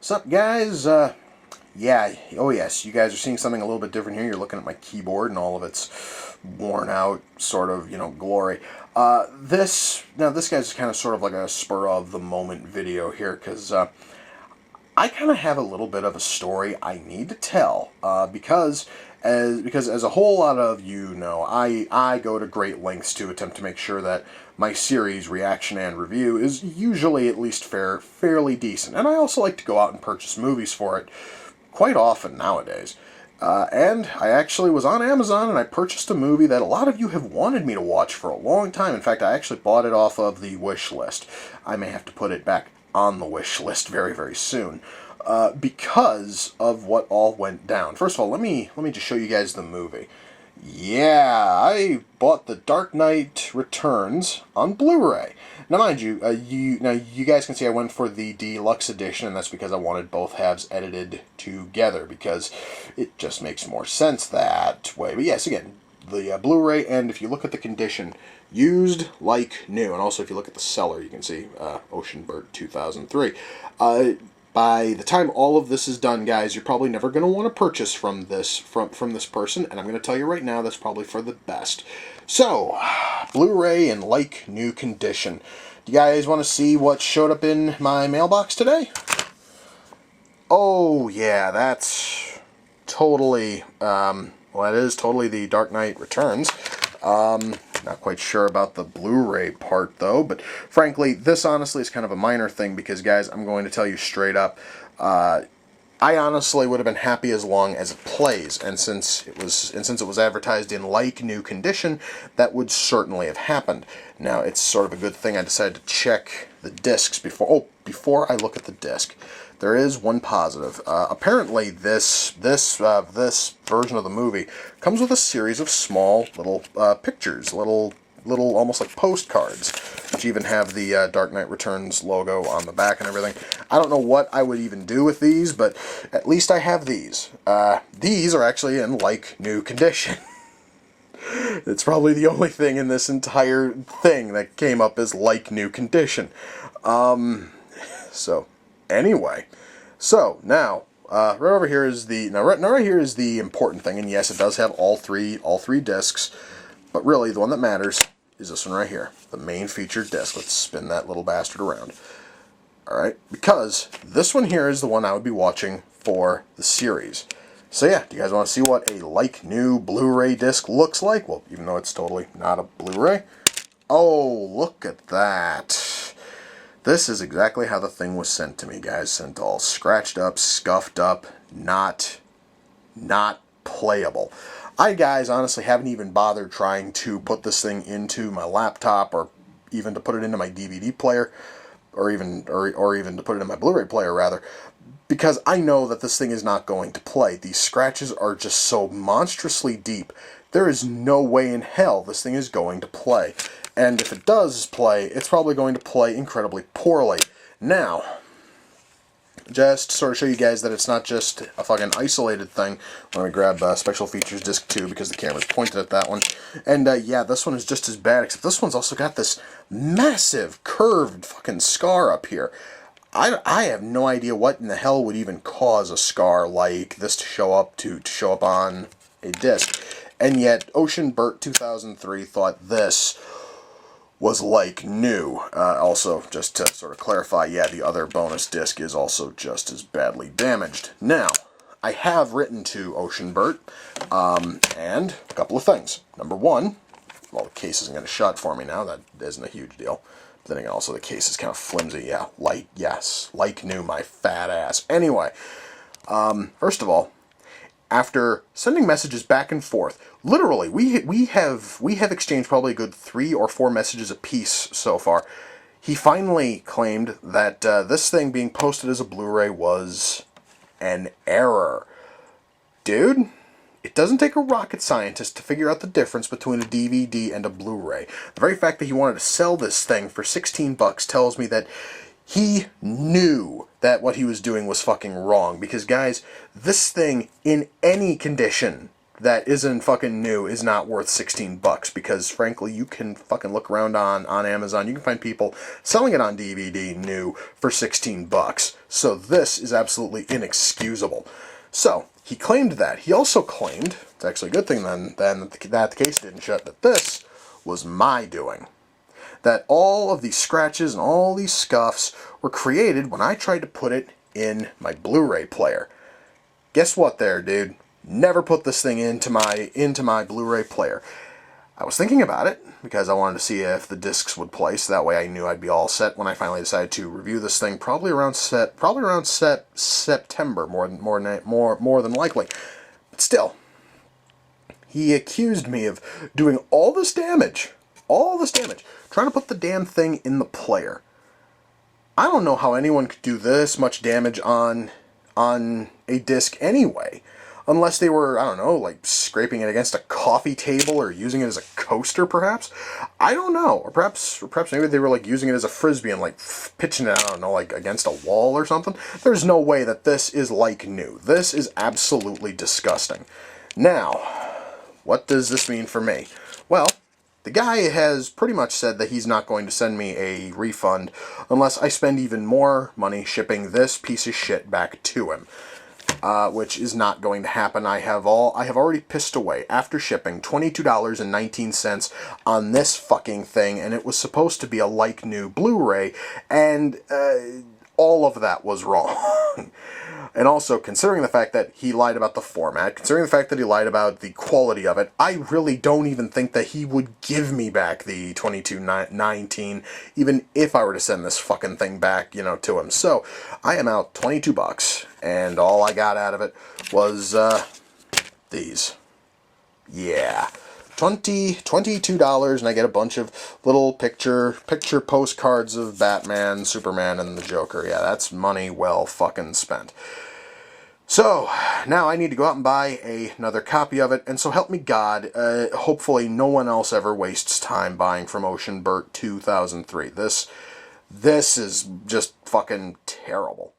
What's up, guys? Yeah, oh yes, you guys are seeing something a little bit different here. You're looking at my keyboard and all of its worn out sort of, glory. This guy's kind of sort of like a spur of the moment video here, because I kind of have a little bit of a story I need to tell, because as a whole lot of you know, I go to great lengths to attempt to make sure that my series reaction and review is usually at least fairly decent, and I also like to go out and purchase movies for it quite often nowadays. And I actually was on Amazon and I purchased a movie that a lot of you have wanted me to watch for a long time. In fact, I actually bought it off of the wish list. I may have to put it back on the wish list very, very soon, because of what all went down. First of all, let me just show you guys the movie. Yeah, I bought The Dark Knight Returns on Blu-ray. Now, mind you, you guys can see I went for the deluxe edition, and that's because I wanted both halves edited together, because it just makes more sense that way. But yes, again, the Blu-ray, and if you look at the condition, used like new. And also, if you look at the seller, you can see Ocean Burt 2003. By the time all of this is done, guys, you're probably never going to want to purchase from this person, and I'm going to tell you right now that's probably for the best. So, Blu-ray in like new condition. Do you guys want to see what showed up in my mailbox today? Oh yeah, that's totally that is totally The Dark Knight Returns. Not quite sure about the Blu-ray part, though, but frankly, this honestly is kind of a minor thing because, guys, I'm going to tell you straight up, I honestly would have been happy as long as it plays, and since it was advertised in like new condition, that would certainly have happened. Now, it's sort of a good thing I decided to check the discs before I look at the disc. There is one positive. Apparently, this version of the movie comes with a series of small little pictures, little almost like postcards, which even have the Dark Knight Returns logo on the back and everything. I don't know what I would even do with these, but at least I have these. These are actually in like new condition. It's probably the only thing in this entire thing that came up as like new condition. So. Anyway, so now right over here is right here is the important thing, and yes, it does have all three discs, but really the one that matters is this one right here, the main featured disc. Let's spin that little bastard around. All right, because this one here is the one I would be watching for the series. So yeah, do you guys want to see what a like new Blu-ray disc looks like? Well, even though it's totally not a Blu-ray. Oh, look at that. This is exactly how the thing was sent to me, guys. Sent all scratched up, scuffed up, not playable. I, guys, honestly haven't even bothered trying to put this thing into my laptop, or even to put it into my DVD player, or even to put it in my Blu-ray player, rather, because I know that this thing is not going to play. These scratches are just so monstrously deep. There is no way in hell this thing is going to play. And if it does play, it's probably going to play incredibly poorly. Now, just to sort of show you guys that it's not just a fucking isolated thing, let me grab Special Features Disc 2 because the camera's pointed at that one. And yeah, this one is just as bad, except this one's also got this massive curved fucking scar up here. I have no idea what in the hell would even cause a scar like this to show up on a disc. And yet, Ocean Burt 2003 thought this was like new. Also, just to sort of clarify, yeah, the other bonus disc is also just as badly damaged. Now, I have written to Ocean Burt, and a couple of things. Number one, well, the case isn't going to shut for me now. That isn't a huge deal. But then again, also the case is kind of flimsy. Yeah, like new, my fat ass. Anyway, first of all, after sending messages back and forth, literally, we have exchanged probably a good 3 or 4 messages apiece so far. He finally claimed that this thing being posted as a Blu-ray was an error. Dude, it doesn't take a rocket scientist to figure out the difference between a DVD and a Blu-ray. The very fact that he wanted to sell this thing for $16 tells me that he knew that what he was doing was fucking wrong. Because, guys, this thing, in any condition, that isn't fucking new is not worth 16 bucks, because frankly you can fucking look around on Amazon, you can find people selling it on DVD new for 16 bucks. So this is absolutely inexcusable. So he claimed that. He also claimed, it's actually a good thing then that the case didn't shut, that this was my doing. That all of these scratches and all these scuffs were created when I tried to put it in my Blu-ray player. Guess what there, dude? Never put this thing into my Blu-ray player. I was thinking about it because I wanted to see if the discs would play, so that way I knew I'd be all set when I finally decided to review this thing, probably around September, more than likely. But still, he accused me of doing all this damage, trying to put the damn thing in the player. I don't know how anyone could do this much damage on a disc anyway. Unless they were, I don't know, like scraping it against a coffee table or using it as a coaster, perhaps? I don't know. Or perhaps maybe they were like using it as a frisbee and like pitching it, I don't know, like against a wall or something. There's no way that this is like new. This is absolutely disgusting. Now, what does this mean for me? Well, the guy has pretty much said that he's not going to send me a refund unless I spend even more money shipping this piece of shit back to him. Which is not going to happen. I have already pissed away, after shipping, $22.19 on this fucking thing, and it was supposed to be a like new Blu-ray, and all of that was wrong. And also, considering the fact that he lied about the format, considering the fact that he lied about the quality of it, I really don't even think that he would give me back the $22.19, even if I were to send this fucking thing back, to him. So, I am out 22 bucks, and all I got out of it was, these. Yeah. $22, and I get a bunch of little picture postcards of Batman, Superman, and the Joker. Yeah, that's money well fucking spent. So, now I need to go out and buy another copy of it, and so help me God, hopefully no one else ever wastes time buying from Ocean Burt 2003. This is just fucking terrible.